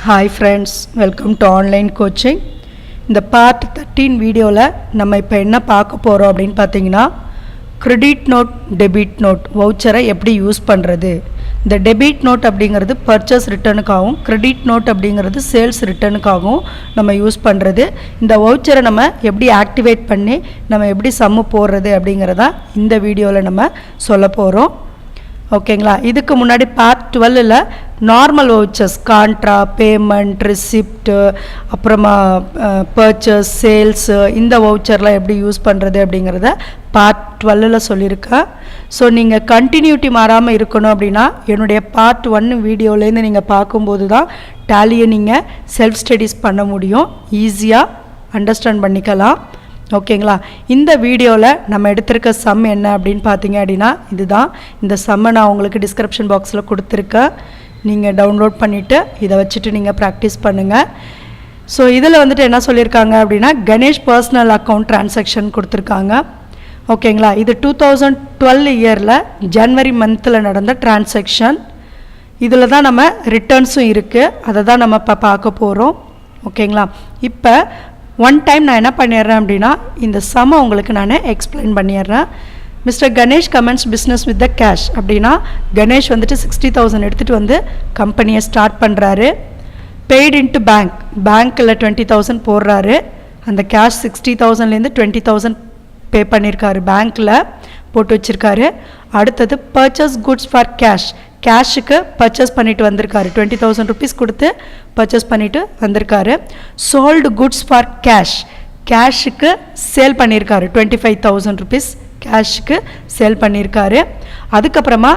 Hi friends, welcome to online coaching. இந்த part 13 வீடியோவில் நம்ம இப்போ என்ன பார்க்க போகிறோம் அப்படின்னு பார்த்தீங்கன்னா கிரெடிட் நோட் டெபிட் நோட் வவுச்சரை எப்படி யூஸ் பண்ணுறது. இந்த டெபிட் நோட் அப்படிங்கிறது பர்ச்சேஸ் ரிட்டர்னுக்காகவும் கிரெடிட் நோட் அப்படிங்கிறது சேல்ஸ் ரிட்டர்னுக்காகவும் நம்ம யூஸ் பண்ணுறது. இந்த வவுச்சரை நம்ம எப்படி ஆக்டிவேட் பண்ணி நம்ம எப்படி சம்மு போடுறது அப்படிங்கிறதா இந்த வீடியோவில் நம்ம சொல்ல போகிறோம். ஓகேங்களா. இதுக்கு முன்னாடி பார்ட் 12ல் normal vouchers contra payment receipt அப்புறமா பர்ச்சேஸ் சேல்ஸு இந்த வவுச்சர்லாம் எப்படி யூஸ் பண்ணுறது அப்படிங்கிறத பார்ட் 12ல் சொல்லியிருக்கேன். ஸோ நீங்கள் கண்டினியூட்டி மாறாமல் இருக்கணும் அப்படின்னா என்னுடைய பார்ட் 1 வீடியோலேருந்து நீங்கள் பார்க்கும்போது தான் டேலியை நீங்கள் செல்ஃப் ஸ்டடீஸ் பண்ண முடியும், ஈஸியாக அண்டர்ஸ்டாண்ட் பண்ணிக்கலாம். ஓகேங்களா. இந்த வீடியோவில் நம்ம எடுத்திருக்க சம் என்ன அப்படின்னு பார்த்தீங்க அப்படின்னா இதுதான். இந்த சம்மை நான் உங்களுக்கு டிஸ்கிரிப்ஷன் பாக்ஸில் கொடுத்துருக்கேன், நீங்கள் டவுன்லோட் பண்ணிவிட்டு இதை வச்சுட்டு நீங்கள் ப்ராக்டிஸ் பண்ணுங்கள். ஸோ இதில் வந்துட்டு என்ன சொல்லியிருக்காங்க அப்படின்னா கணேஷ் பர்சனல் அக்கௌண்ட் ட்ரான்சாக்ஷன் கொடுத்துருக்காங்க. ஓகேங்களா. இது 2012 இயரில் ஜனவரி மந்தில் நடந்த ட்ரான்சாக்ஷன். இதில் தான் நம்ம ரிட்டர்ன்ஸும் இருக்குது, அதை தான் நம்ம இப்போ பார்க்க போகிறோம். ஓகேங்களா. இப்போ ஒன் டைம் நான் என்ன பண்ணிடுறேன் அப்படின்னா இந்த சம்மை உங்களுக்கு நான் எக்ஸ்பிளைன் பண்ணிடுறேன். Mister Ganesh comments business with the cash அப்படின்னா கணேஷ் வந்துட்டு 60,000 எடுத்துகிட்டு வந்து கம்பெனியை ஸ்டார்ட் பண்ணுறாரு. பெய்டு இன்ட்டு பேங்க்கில் 20,000 போடுறாரு. அந்த கேஷ் 60,000லேருந்து 20,000 பே பண்ணியிருக்காரு, பேங்க்கில் போட்டு வச்சுருக்காரு. அடுத்தது பர்ச்சேஸ் குட்ஸ் ஃபார் கேஷுக்கு பர்ச்சேஸ் பண்ணிட்டு வந்திருக்காரு, 20,000 ருபீஸ் கொடுத்து பர்ச்சேஸ் பண்ணிட்டு வந்திருக்காரு. சோல்டு குட்ஸ் ஃபார் கேஷுக்கு சேல் பண்ணியிருக்காரு, 25,000 ருபீஸ் கேஷுக்கு சேல் பண்ணியிருக்காரு. அதுக்கப்புறமா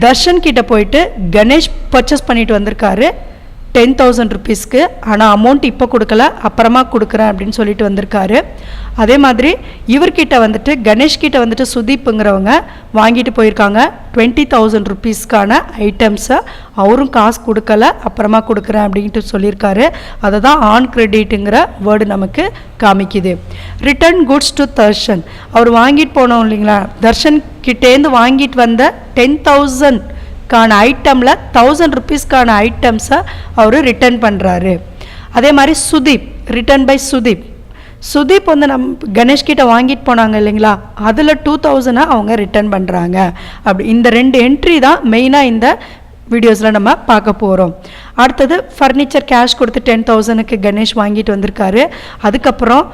தர்ஷன் கிட்ட போயிட்டு கணேஷ் பர்ச்சேஸ் பண்ணிட்டு வந்திருக்காரு 10,000 ருபீஸ்க்கு. ஆனால் அமௌண்ட் இப்போ கொடுக்கல, அப்புறமா கொடுக்குறேன் அப்படின்னு சொல்லிட்டு வந்திருக்காரு. அதே மாதிரி இவர்கிட்ட வந்துட்டு கணேஷ்கிட்ட வந்துட்டு சுதீப்புங்கிறவங்க வாங்கிட்டு போயிருக்காங்க 20,000 ருபீஸ்க்கான ஐட்டம்ஸை. அவரும் காசு கொடுக்கல, அப்புறமா கொடுக்குறேன் அப்படின்ட்டு சொல்லியிருக்காரு. அதை தான் ஆன் கிரெடிட்டுங்கிற வேர்டு நமக்கு காமிக்குது. ரிட்டர்ன் குட்ஸ் டு தர்ஷன், அவர் வாங்கிட்டு போனோம் இல்லைங்களா, தர்ஷன் கிட்டேருந்து வாங்கிட்டு வந்த 10,000 ஐட்டமில் 1,000 ருபீஸ்க்கான ஐட்டம்ஸை அவர் ரிட்டர்ன் பண்ணுறாரு. அதே மாதிரி சுதீப், ரிட்டர்ன் பை சுதீப் வந்து கணேஷ்கிட்ட வாங்கிட்டு போனாங்க இல்லைங்களா, அதில் 2,000 அவங்க ரிட்டர்ன் பண்ணுறாங்க. அப்படி இந்த 2 என்ட்ரி தான் மெயினாக இந்த வீடியோஸில் நம்ம பார்க்க போகிறோம். அடுத்தது ஃபர்னிச்சர் கேஷ் கொடுத்து 10,000க்கு கணேஷ் வாங்கிட்டு வந்திருக்காரு. அதுக்கப்புறம்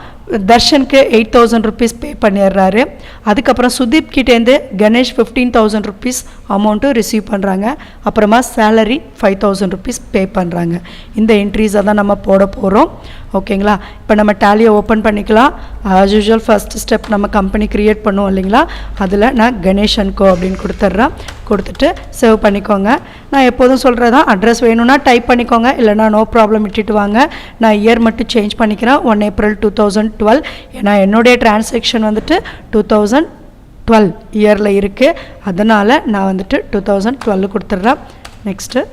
தர்ஷனுக்கு 8,000 ருபீஸ் பே பண்ணிடுறாரு. அதுக்கப்புறம் சுதீப் கிட்டேருந்து கணேஷ் 15,000 ருபீஸ் அமௌண்ட்டு ரிசீவ் பண்ணுறாங்க. அப்புறமா சேலரி 5,000 ருபீஸ் பே பண்ணுறாங்க. இந்த என்ட்ரிஸை தான் நம்ம போட போகிறோம். ஓகேங்களா. இப்போ நம்ம டேலியை ஓப்பன் பண்ணிக்கலாம். ஆஸ் யூஷுவல் ஃபர்ஸ்ட் ஸ்டெப் நம்ம கம்பெனி க்ரியேட் பண்ணுவோம் இல்லைங்களா, அதில் நான் கணேஷ் அண்ட் கோ அப்படின்னு கொடுத்துட்றேன். கொடுத்துட்டு சேவ் பண்ணிக்கோங்க. நான் எப்போதும் சொல்கிறதான், அட்ரஸ் வேணும்னா டைப் பண்ணிக்கோங்க, இல்லைனா நோ ப்ராப்ளம் விட்டுட்டு வாங்க. நான் இயர் மட்டும் சேஞ்ச் பண்ணிக்கிறேன், 1 ஏப்ரல் 2012. ஏன்னா என்னுடைய டிரான்சாக்ஷன் வந்துட்டு 2012 இயரில் இருக்குது, அதனால் நான் வந்துட்டு 2012 கொடுத்துட்றேன். நெக்ஸ்ட்டு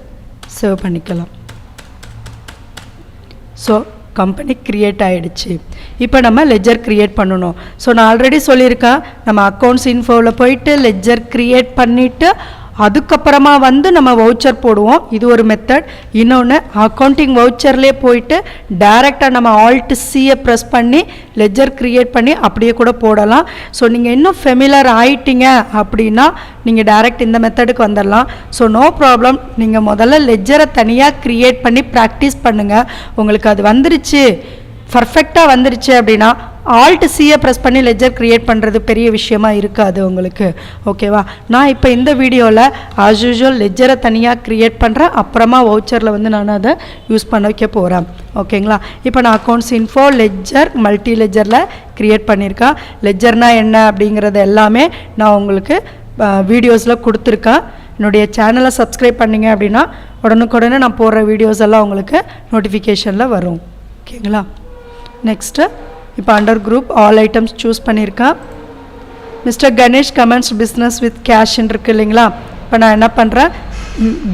சேவ் பண்ணிக்கலாம். ஸோ கம்பெனி க்ரியேட் ஆகிடுச்சு. இப்போ நம்ம லெஜர் க்ரியேட் பண்ணணும். ஸோ நான் ஆல்ரெடி சொல்லியிருக்கேன், நம்ம அக்கௌண்ட்ஸ் இன்ஃபோவில் போயிட்டு லெஜர் க்ரியேட் பண்ணிவிட்டு அதுக்கப்புறமா வந்து நம்ம வவுச்சர் போடுவோம். இது ஒரு மெத்தட். இன்னொன்று அக்கௌண்டிங் வவுச்சர்லேயே போயிட்டு டைரெக்டாக நம்ம Alt+Cயை ப்ரெஸ் பண்ணி லெஜர் க்ரியேட் பண்ணி அப்படியே கூட போடலாம். ஸோ நீங்கள் இன்னும் ஃபெமிலர் ஆகிட்டீங்க அப்படின்னா நீங்கள் டைரெக்ட் இந்த மெத்தடுக்கு வந்துடலாம். So no problem. நீங்கள் முதல்ல லெஜரை தனியாக க்ரியேட் பண்ணி ப்ராக்டிஸ் பண்ணுங்கள். உங்களுக்கு அது வந்துருச்சு, பர்ஃபெக்டாக வந்துருச்சு அப்படின்னா Alt+Cயை ப்ரெஸ் பண்ணி லெஜர் க்ரியேட் பண்ணுறது பெரிய விஷயமா இருக்காது உங்களுக்கு. ஓகேவா. நான் இப்போ இந்த வீடியோவில் ஆஸ் யூஷுவல் லெஜரை தனியாக க்ரியேட் பண்ணுறேன், அப்புறமா வவுச்சரில் வந்து நான் அதை யூஸ் பண்ண வைக்க போகிறேன். ஓகேங்களா. இப்போ நான் அக்கௌண்ட்ஸ் இன்ஃபோ லெஜர் மல்டி லெஜரில் க்ரியேட் பண்ணியிருக்கேன். லெஜர்னால் என்ன அப்படிங்கிறது எல்லாமே நான் உங்களுக்கு வீடியோஸில் கொடுத்துருக்கேன். என்னுடைய சேனலை சப்ஸ்கிரைப் பண்ணிங்க அப்படின்னா உடனுக்குடனே நான் போடுற வீடியோஸ் எல்லாம் உங்களுக்கு நோட்டிஃபிகேஷனில் வரும். ஓகேங்களா. நெக்ஸ்ட்டு இப்போ under group all items choose பண்ணியிருக்கேன். Mister Ganesh comments business with கேஷ்ன்னு இருக்குது இல்லைங்களா. இப்போ நான் என்ன பண்ணுறேன்,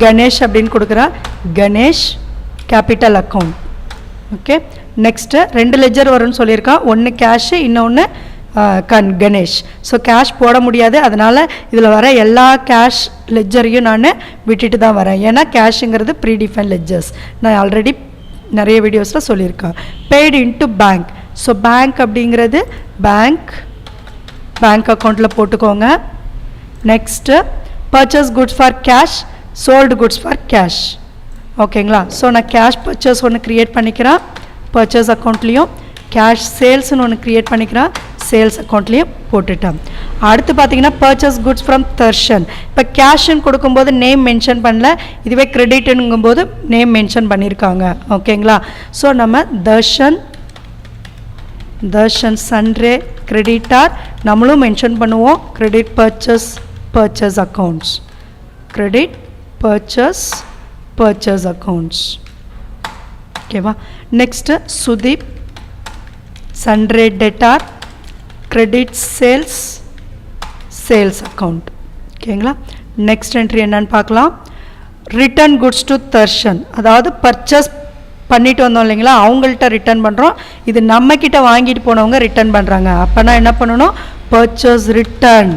கணேஷ் அப்படின்னு கொடுக்குறேன். Ganesh capital account. Okay. Next 2 ledger வரும்னு சொல்லியிருக்கான், ஒன்று கேஷு இன்னொன்று கணேஷ். ஸோ கேஷ் போட முடியாது, அதனால் இதில் வர எல்லா கேஷ் லெஜரையும் நான் விட்டுட்டு தான் வரேன். ஏன்னா கேஷுங்கிறது ப்ரீடிஃபைன் லெஜர்ஸ், நான் ஆல்ரெடி நிறைய வீடியோஸில் சொல்லியிருக்கேன். Paid into bank. So bank அப்படிங்கிறது பேங்க் அக்கௌண்ட்டில் போட்டுக்கோங்க. Next purchase goods for cash, sold goods for cash. ஓகேங்களா? ஸோ நான் கேஷ் பர்ச்சேஸ் ஒன்று க்ரியேட் பண்ணிக்கிறேன் பர்ச்சேஸ் அக்கௌண்ட்லேயும், கேஷ் சேல்ஸ்னு ஒன்று க்ரியேட் பண்ணிக்கிறேன் சேல்ஸ் அக்கௌண்ட்லேயும் போட்டுட்டேன். அடுத்து பார்த்தீங்கன்னா பர்ச்சேஸ் குட்ஸ் ஃப்ரம் தர்ஷன். இப்போ கேஷ்ன்னு கொடுக்கும்போது நேம் மென்ஷன் பண்ணல, இதுவே கிரெடிட்டுங்கும்போது நேம் மென்ஷன் பண்ணியிருக்காங்க. ஓகேங்களா? ஸோ நம்ம தர்ஷன் சன்ரே கிரெடிட்டார் நம்மளும் மென்ஷன் பண்ணுவோம். Credit purchase accounts, credit purchase accounts. ஓகேவா? Next Sudeep sundry debtor credit sales account. ஓகேங்களா? நெக்ஸ்ட் என்ட்ரி என்னன்னு பார்க்கலாம். ரிட்டர்ன் குட்ஸ் டு தர்ஷன், அதாவது பர்ச்சேஸ் பண்ணிட்டு வந்தோம் இல்லைங்களா, அவங்கள்ட்ட ரிட்டர்ன் பண்ணுறோம். இது நம்மக்கிட்ட வாங்கிட்டு போனவங்க ரிட்டர்ன் பண்ணுறாங்க. அப்போனா என்ன பண்ணணும்? Purchase return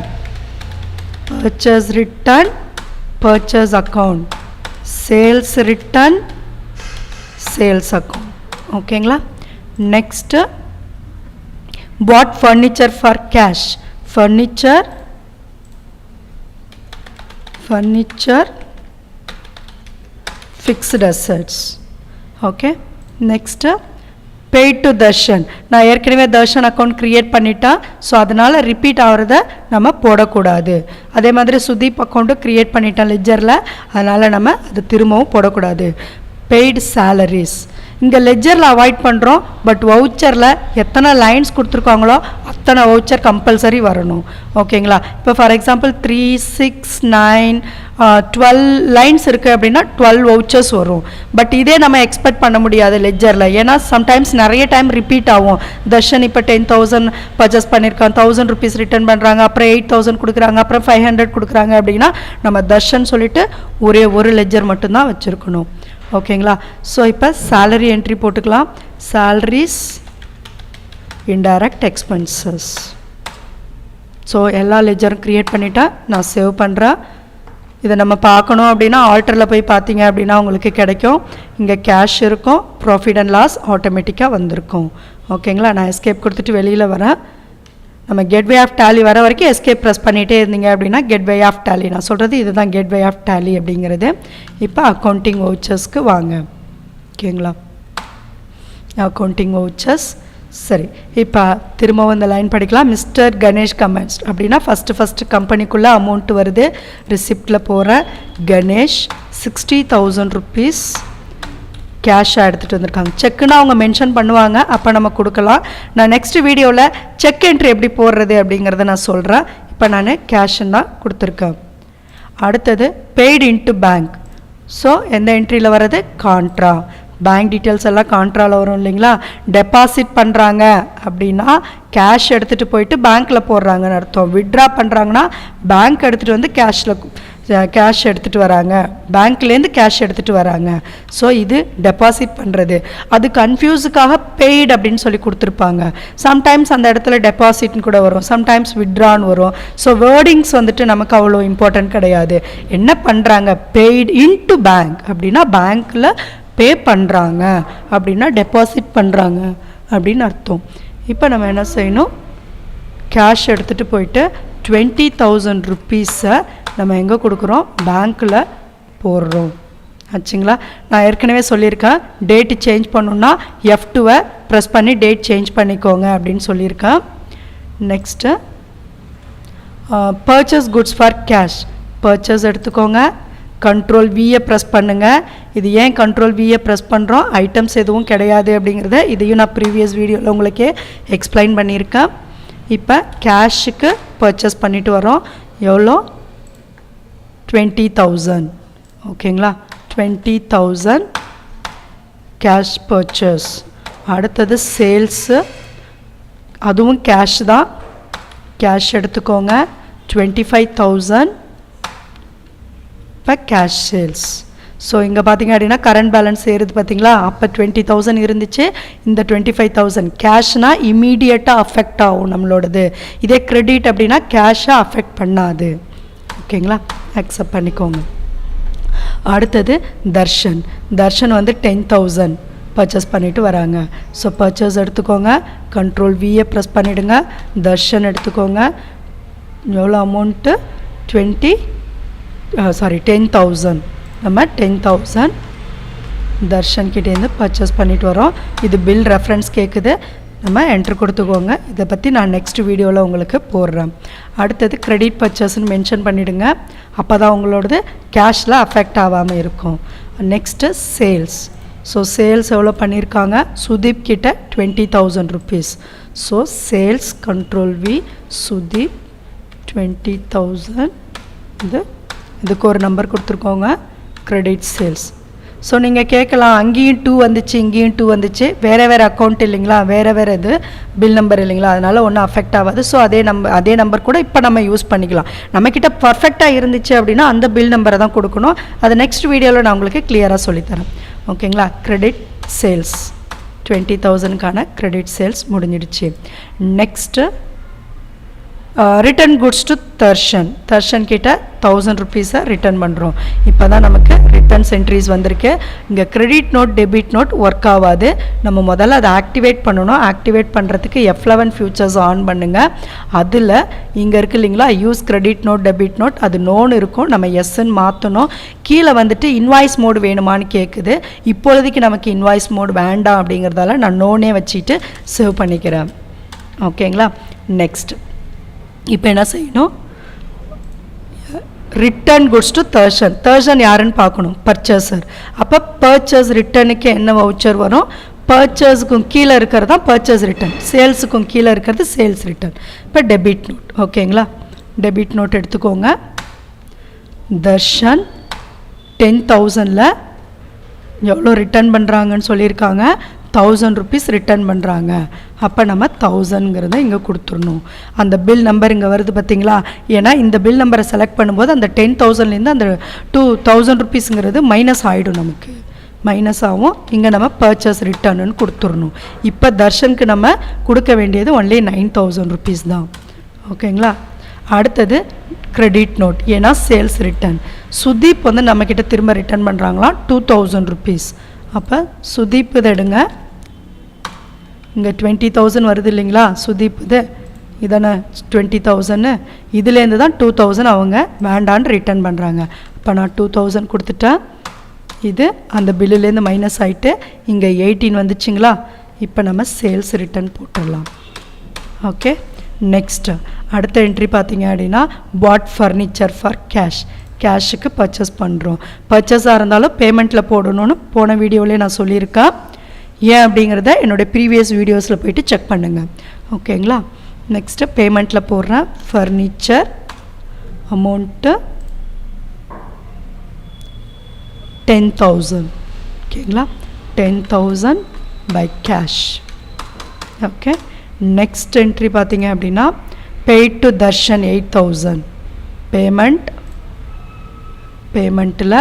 purchase account, sales return sales account. ஓகேங்களா? Next bought furniture for cash, furniture fixed assets. Okay, next paid to Darshan. நான் ஏற்கனவே தர்ஷன் அக்கௌண்ட் க்ரியேட் பண்ணிட்டேன், ஸோ அதனால் ரிப்பீட் ஆகிறத நம்ம போடக்கூடாது. அதே மாதிரி சுதீப் அக்கௌண்ட்டும் க்ரியேட் பண்ணிட்டேன் லெஜரில், அதனால் நம்ம அது திரும்பவும் போடக்கூடாது. பெய்டு சேலரிஸ் இங்கே லெஜரில் அவாய்ட் பண்ணுறோம், பட் வவுச்சரில் எத்தனை லைன்ஸ் கொடுத்துருக்காங்களோ அத்தனை வவுச்சர் கம்பல்சரி வரணும். ஓகேங்களா? இப்போ ஃபார் எக்ஸாம்பிள் 3, 6, 9, 12 லைன்ஸ் இருக்குது அப்படின்னா 12 வவுச்சர்ஸ் வரும். பட் இதே நம்ம எக்ஸ்பெக்ட் பண்ண முடியாது லெஜரில், ஏன்னா சம்டைம்ஸ் நிறைய டைம் ரிப்பீட் ஆகும். தர்ஷன் இப்போ 10,000 பர்ச்சேஸ் பண்ணியிருக்கான், 1000 ருபீஸ் ரிட்டர்ன் பண்ணுறாங்க, அப்புறம் 8,000 கொடுக்குறாங்க, அப்புறம் 500 கொடுக்குறாங்க. அப்படின்னா நம்ம தர்ஷன் சொல்லிவிட்டு ஒரே ஒரு லெஜர் மட்டும்தான் வச்சுருக்கணும். ஓகேங்களா? ஸோ இப்போ சேலரி என்ட்ரி போட்டுக்கலாம். Salaries indirect expenses. ஸோ எல்லா லெஜரும் க்ரியேட் பண்ணிவிட்டேன், நான் சேவ் பண்ணுறேன். இதை நம்ம பார்க்கணும் அப்படின்னா ஆல்டரில் போய் பார்த்தீங்க அப்படின்னா உங்களுக்கு கிடைக்கும். இங்கே கேஷ் இருக்கும், ப்ராஃபிட் அண்ட் லாஸ் ஆட்டோமேட்டிக்காக வந்திருக்கும். ஓகேங்களா? நான் எஸ்கேப் கொடுத்துட்டு வெளியில் வரேன். நம்ம கெட்வே ஆஃப் டேலி வர வரைக்கும் எஸ்கேப் ப்ரெஸ் பண்ணிகிட்டே இருந்தீங்க அப்படின்னா கெட்வே ஆஃப் டேலி, நான் சொல்கிறது இதுதான் கெட்வே ஆஃப் டேலி அப்படிங்கிறது. இப்போ அக்கௌண்டிங் வவுச்சர்ஸ்க்கு வாங்க. ஓகேங்களா? Accounting vouchers. சரி, இப்போ திரும்பவும் இந்த லைன் படிக்கலாம். மிஸ்டர் கணேஷ் கமெண்ட்ஸ் அப்படின்னா ஃபஸ்ட்டு கம்பெனிக்குள்ளே அமௌண்ட் வருது, ரிசிப்டில் போகிறேன். கணேஷ் 60,000 ருபீஸ் கேஷாக எடுத்துகிட்டு வந்திருக்காங்க. செக்குன்னு அவங்க மென்ஷன் பண்ணுவாங்க, அப்போ நம்ம கொடுக்கலாம். நான் நெக்ஸ்ட் வீடியோவில் செக் என்ட்ரி எப்படி போடுறது அப்படிங்கிறத நான் சொல்கிறேன். இப்போ நான் கேஷுன்னு தான் கொடுத்துருக்கேன். அடுத்தது பெய்டு இன்ட்டு பேங்க். ஸோ எந்த என்ட்ரியில் வர்றது? கான்ட்ரா. பேங்க் டீட்டெயில்ஸ் எல்லாம் கான்ட்ராவில் வரும் இல்லைங்களா? டெபாசிட் பண்ணுறாங்க அப்படின்னா கேஷ் எடுத்துகிட்டு போயிட்டு பேங்க்கில் போடுறாங்கன்னு அர்த்தம். விட்ரா பண்ணுறாங்கன்னா பேங்க் எடுத்துகிட்டு வந்து கேஷ் எடுத்துகிட்டு வராங்க, பேங்க்லேருந்து கேஷ் எடுத்துகிட்டு வராங்க. ஸோ இது டெபாசிட் பண்ணுறது. அது கன்ஃபியூஸுக்காக பெய்டு அப்படின்னு சொல்லி கொடுத்துருப்பாங்க. சம்டைம்ஸ் அந்த இடத்துல டெபாசிட்னு கூட வரும், சம்டைம்ஸ் விட்ரான்னு வரும். ஸோ வேர்டிங்ஸ் வந்துட்டு நமக்கு அவ்வளோ இம்பார்ட்டன்ட் கிடையாது. என்ன பண்ணுறாங்க? பெய்டு இன்டு பேங்க் அப்படின்னா பேங்க்கில் பே பண்ணுறாங்க, அப்படின்னா டெபாசிட் பண்ணுறாங்க அப்படின்னு அர்த்தம். இப்போ நம்ம என்ன செய்யணும்? கேஷ் எடுத்துகிட்டு போயிட்டு 20,000 ருபீஸை நம்ம எங்கே கொடுக்குறோம்? பேங்க்கில் போடுறோம். ஆச்சுங்களா? நான் ஏற்கனவே சொல்லியிருக்கேன், டேட்டு சேஞ்ச் பண்ணணுன்னா F2 ப்ரெஸ் பண்ணி டேட் சேஞ்ச் பண்ணிக்கோங்க அப்படின்னு சொல்லியிருக்கேன். Next purchase goods for cash. Purchase எடுத்துக்கோங்க, கண்ட்ரோல் வியை ப்ரெஸ் பண்ணுங்கள். இது ஏன் கண்ட்ரோல் வியை ப்ரெஸ் பண்ணுறோம்? ஐட்டம்ஸ் எதுவும் கிடையாது அப்படிங்கிறத இதையும் நான் ப்ரீவியஸ் வீடியோவில் உங்களுக்கே எக்ஸ்பிளைன் பண்ணியிருக்கேன். இப்போ கேஷுக்கு பர்ச்சேஸ் பண்ணிட்டு வரோம். எவ்வளோ? 20,000. ஓகேங்களா? 20,000 கேஷ் பர்ச்சேஸ். அடுத்தது சேல்ஸு, அதுவும் கேஷ் தான். கேஷ் எடுத்துக்கோங்க, 25,000 இப்போ கேஷ் சேல்ஸ். ஸோ இங்கே பார்த்தீங்க அப்படின்னா கரண்ட் பேலன்ஸ் ஏறுது பார்த்தீங்களா. அப்போ 20,000 இருந்துச்சு, இந்த 25,000 கேஷ்னால் இமீடியட்டாக அஃபெக்ட் ஆகும் நம்மளோடது. இதே கிரெடிட் அப்படின்னா கேஷை அஃபெக்ட் பண்ணாது. ஓகேங்களா, அக்செப்ட் பண்ணிக்கோங்க. அடுத்தது தர்ஷன். தர்ஷன் வந்து 10,000 பர்ச்சேஸ் பண்ணிவிட்டு வராங்க. ஸோ பர்ச்சேஸ் எடுத்துக்கோங்க, கண்ட்ரோல் வியை ப்ரெஸ் பண்ணிவிடுங்க. தர்ஷன் எடுத்துக்கோங்க. எவ்வளோ அமௌண்ட்டு? 10,000. நம்ம 10,000 தர்ஷன்கிட்டேருந்து பர்ச்சேஸ் பண்ணிட்டு வரோம். இது பில் ரெஃபரன்ஸ் கேட்குது, நம்ம என்ட்ரு கொடுத்துக்கோங்க. இதை பற்றி நான் நெக்ஸ்ட் வீடியோவில் உங்களுக்கு போடுறேன். அடுத்தது கிரெடிட் பர்ச்சேஸ்ன்னு மென்ஷன் பண்ணிவிடுங்க, அப்போ தான் உங்களோடது கேஷில் அஃபெக்ட் ஆகாமல் இருக்கும். Next sales. ஸோ சேல்ஸ் எவ்வளோ பண்ணியிருக்காங்க? சுதீப் கிட்ட 20,000 rupees. So sales control V Sudeep 20,000. இதுக்கு ஒரு நம்பர் கொடுத்துருக்கோங்க, கிரெடிட் சேல்ஸ். ஸோ நீங்கள் கேட்கலாம், அங்கேயும் 2 வந்துச்சு இங்கேயும் 2 வந்துச்சு, வேறு வேறு அக்கௌண்ட் இல்லைங்களா, வேறு இது பில் நம்பர் இல்லைங்களா, அதனால் ஒன்றும் அஃபெக்ட் ஆகாது. ஸோ அதே நம்பர் கூட இப்போ நம்ம யூஸ் பண்ணிக்கலாம். நம்மக்கிட்ட பர்ஃபெக்டாக இருந்துச்சு அப்படின்னா அந்த பில் நம்பரை தான் கொடுக்கணும். அது நெக்ஸ்ட் வீடியோவில் நான் உங்களுக்கு கிளியராக சொல்லித்தரேன். ஓகேங்களா, கிரெடிட் சேல்ஸ் 20,000க்கான கிரெடிட் சேல்ஸ் முடிஞ்சிடுச்சு. Next return goods to Darshan. Darshan கிட்ட 1,000 rupees ரிட்டர்ன் பண்ணுறோம். இப்போ தான் நமக்கு ரிட்டர்ன்ஸ் என்ட்ரிஸ் வந்திருக்கு. இங்கே credit note debit note work ஆகாது. நம்ம முதல்ல அதை ஆக்டிவேட் பண்ணணும். ஆக்டிவேட் பண்ணுறதுக்கு F11 ஃபியூச்சர்ஸ் ஆன் பண்ணுங்கள். அதில் இங்கே இருக்குது இல்லைங்களா, use credit note debit note, அது நோன் இருக்கும், நம்ம எஸ்ன்னு மாற்றணும். கீழே வந்துட்டு இன்வாய்ஸ் மோடு வேணுமான்னு கேட்குது. இப்பொழுதைக்கு நமக்கு இன்வாய்ஸ் மோடு வேண்டாம் அப்படிங்கிறதால நான் நோனே வச்சுட்டு சேவ் பண்ணிக்கிறேன். ஓகேங்களா, நெக்ஸ்ட் இப்போ என்ன செய்யணும்? Return goods to Darshan. Darshan யாருன்னு பார்க்கணும், பர்ச்சேசர். அப்போ பர்ச்சேஸ் ரிட்டனுக்கு என்ன வவுச்சர் வரும்? பர்ச்சேஸுக்கும் கீழே இருக்கிறது தான் பர்ச்சேஸ் ரிட்டர்ன், சேல்ஸுக்கும் கீழே இருக்கிறது சேல்ஸ் ரிட்டர்ன். இப்போ டெபிட் நோட். ஓகேங்களா, டெபிட் நோட் எடுத்துக்கோங்க. தர்ஷன் 10,000ல் எவ்வளோ ரிட்டர்ன் பண்ணுறாங்கன்னு சொல்லியிருக்காங்க, 1,000 rupees ரிட்டர்ன் பண்ணுறாங்க. அப்போ நம்ம 1,000ங்கிறத இங்கே கொடுத்துடணும். அந்த பில் நம்பர் இங்கே வருது பார்த்தீங்களா, ஏன்னா இந்த பில் நம்பரை செலக்ட் பண்ணும்போது அந்த 10,000லேருந்து அந்த 2,000 rupeesங்கிறது மைனஸ் ஆகிடும், நமக்கு மைனஸ் ஆகும். இங்கே நம்ம பர்ச்சேஸ் ரிட்டர்னுன்னு கொடுத்துடணும். இப்போ தர்ஷனுக்கு நம்ம கொடுக்க வேண்டியது ஒன்லி 9,000 rupees தான். ஓகேங்களா, அடுத்தது கிரெடிட் நோட், ஏன்னா சேல்ஸ் ரிட்டர்ன். சுதீப் வந்து நம்மக்கிட்ட திரும்ப ரிட்டர்ன் பண்ணுறாங்களாம் 2,000 rupees. அப்போ சுதீப் இதை எடுங்க, இங்கே 20,000 வருது இல்லைங்களா, சுதீப் இதானே 20,000, இதுலேருந்து தான் 2,000 அவங்க வேண்டான்னு ரிட்டர்ன் பண்ணுறாங்க. இப்போ நான் 2,000 கொடுத்துட்டேன். இது அந்த பில்லுலேருந்து மைனஸ் ஆகிட்டு இங்கே 18 வந்துச்சுங்களா. இப்போ நம்ம சேல்ஸ் ரிட்டர்ன் போட்டுடலாம். ஓகே, நெக்ஸ்ட்டு அடுத்த என்ட்ரி பார்த்தீங்க அப்படின்னா பாட் ஃபர்னிச்சர் ஃபார் கேஷ். கேஷுக்கு பர்ச்சேஸ் பண்ணுறோம். பர்ச்சேஸாக இருந்தாலும் பேமெண்ட்டில் போடணும்னு போன வீடியோவிலே நான் சொல்லியிருக்கேன். ஏன் அப்படிங்கிறத என்னோடய ப்ரீவியஸ் வீடியோஸில் போய்ட்டு செக் பண்ணுங்கள். ஓகேங்களா, நெக்ஸ்ட்டு பேமெண்ட்டில் போடுறேன். Furniture amount 10,000. ஓகேங்களா, 10,000 by cash. Okay, next entry பார்த்தீங்க அப்படின்னா பெய்ட் டு தர்ஷன் 8,000. பேமெண்ட்டில்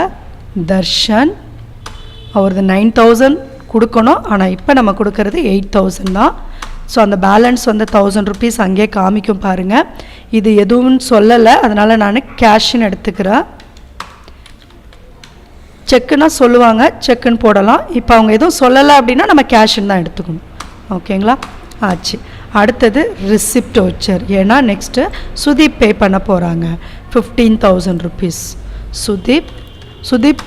தர்ஷன் அவரது 9,000 கொடுக்கணும், ஆனால் இப்போ நம்ம கொடுக்கறது 8,000 தான். ஸோ அந்த பேலன்ஸ் வந்து 1,000 rupees அங்கே காமிக்கும் பாருங்கள். இது எதுவும் சொல்லலை, அதனால் நான் கேஷ்ன்னு எடுத்துக்கிறேன். செக்குன்னா சொல்லுவாங்க, செக்குன்னு போடலாம். இப்போ அவங்க எதுவும் சொல்லலை அப்படின்னா நம்ம கேஷ்ன்னு தான் எடுத்துக்கணும். ஓகேங்களா, ஆச்சு. அடுத்தது ரிசிப்ட் வவுச்சர், ஏன்னா நெக்ஸ்ட்டு சுதீப் பே பண்ண போகிறாங்க 15,000 rupees. சுதீப்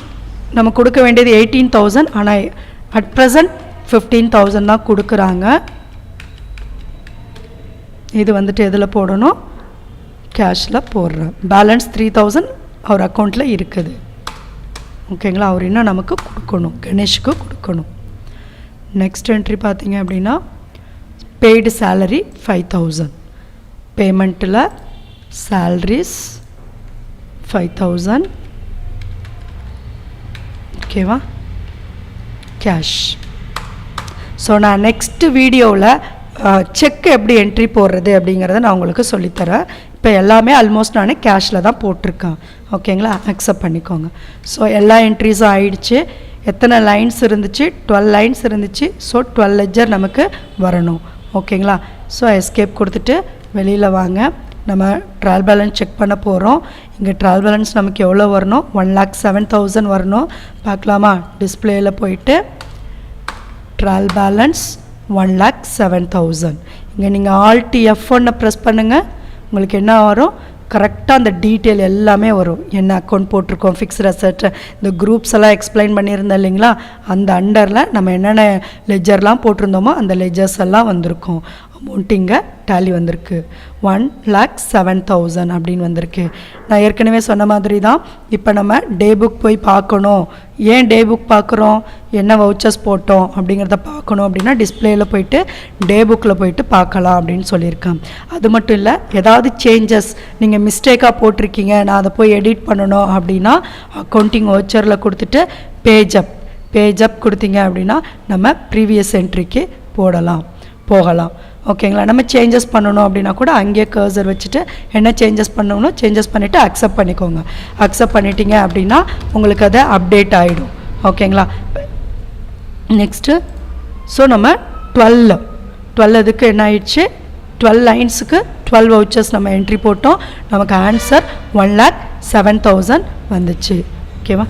நம்ம கொடுக்க வேண்டியது 18,000, ஆனால் அட் ப்ரெசன்ட் 15,000 தான் கொடுக்குறாங்க. இது வந்துட்டு எதில் போடணும், கேஷில் போடுறேன். பேலன்ஸ் 3,000 அவர் அக்கௌண்ட்டில் இருக்குது. ஓகேங்களா, அவர் இன்னும் நமக்கு கொடுக்கணும், கணேஷுக்கு கொடுக்கணும். நெக்ஸ்ட் என்ட்ரி பார்த்தீங்க அப்படின்னா பெய்டு சேலரி 5,000. பேமெண்ட்டில் சேலரிஸ் 5,000. ஓகேவா, கேஷ். ஸோ நான் நெக்ஸ்ட்டு வீடியோவில் செக் எப்படி என்ட்ரி போடுறது அப்படிங்கிறத நான் உங்களுக்கு சொல்லித்தரேன். இப்போ எல்லாமே ஆல்மோஸ்ட் நான் கேஷில் தான் போட்டிருக்கேன். ஓகேங்களா, அக்செப்ட் பண்ணிக்கோங்க. ஸோ எல்லா என்ட்ரிஸும் ஆயிடுச்சு. எத்தனை லைன்ஸ் இருந்துச்சு? 12 லைன்ஸ் இருந்துச்சு. ஸோ 12 லெட்ஜர் நமக்கு வரணும். ஓகேங்களா, ஸோ எஸ்கேப் கொடுத்துட்டு வெளியில் வாங்க. நம்ம ட்ரையல் பேலன்ஸ் செக் பண்ண போகிறோம். இங்கே ட்ரையல் பேலன்ஸ் நமக்கு எவ்வளோ வரணும்? 1,07,000 வரணும். பார்க்கலாமா? டிஸ்பிளேயில் போயிட்டு ட்ரையல் பேலன்ஸ் 1,07,000. இங்கே நீங்கள் ஆல்ட் F1 ப்ரெஸ் பண்ணுங்கள். உங்களுக்கு என்ன வரும்? கரெக்டாக அந்த டீட்டெயில் எல்லாமே வரும். என்ன அக்கௌண்ட் போட்டிருக்கோம், ஃபிக்ஸ்ட் அசெட், இந்த குரூப்ஸ் எல்லாம் எக்ஸ்பிளைன் பண்ணியிருந்தேன் இல்லைங்களா, அந்த அண்டரில் நம்ம என்னென்ன லெஜர்லாம் போட்டிருந்தோமோ அந்த லெஜர்ஸ் எல்லாம் வந்திருக்கும். அமௌண்ட் இங்கே டேலி வந்திருக்கு. 1,07,000 அப்படின்னு வந்திருக்கு. நான் ஏற்கனவே சொன்ன மாதிரி தான். இப்போ நம்ம டே புக் போய் பார்க்கணும். ஏன் டே புக் பார்க்குறோம்? என்ன வவுச்சர்ஸ் போட்டோம் அப்படிங்கிறத பார்க்கணும் அப்படின்னா டிஸ்பிளேயில் போயிட்டு டே புக்கில் போயிட்டு பார்க்கலாம் அப்படின்னு சொல்லியிருக்கேன். அது மட்டும் இல்லை, ஏதாவது சேஞ்சஸ் நீங்கள் மிஸ்டேக்காக போட்டிருக்கீங்க, நான் அதை போய் எடிட் பண்ணணும் அப்படின்னா அக்கௌண்டிங் வவுச்சரில் கொடுத்துட்டு பேஜ் அப் கொடுத்தீங்க அப்படின்னா நம்ம ப்ரீவியஸ் என்ட்ரிக்கு போகலாம். ஓகேங்களா, நம்ம சேஞ்சஸ் பண்ணணும் அப்படின்னா கூட அங்கேயே கர்சர் வச்சுட்டு என்ன சேஞ்சஸ் பண்ணணும் சேஞ்சஸ் பண்ணிவிட்டு அக்செப்ட் பண்ணிக்கோங்க. அக்செப்ட் பண்ணிட்டீங்க அப்படின்னா உங்களுக்கு அது அப்டேட் ஆகிடும். ஓகேங்களா, நெக்ஸ்ட்டு ஸோ நம்ம 12 இதுக்கு என்ன ஆயிடுச்சு? 12 லைன்ஸுக்கு 12 வவுச்சர்ஸ் நம்ம என்ட்ரி போட்டோம். நமக்கு ஆன்சர் 1,07,000 வந்துச்சு. ஓகேவா?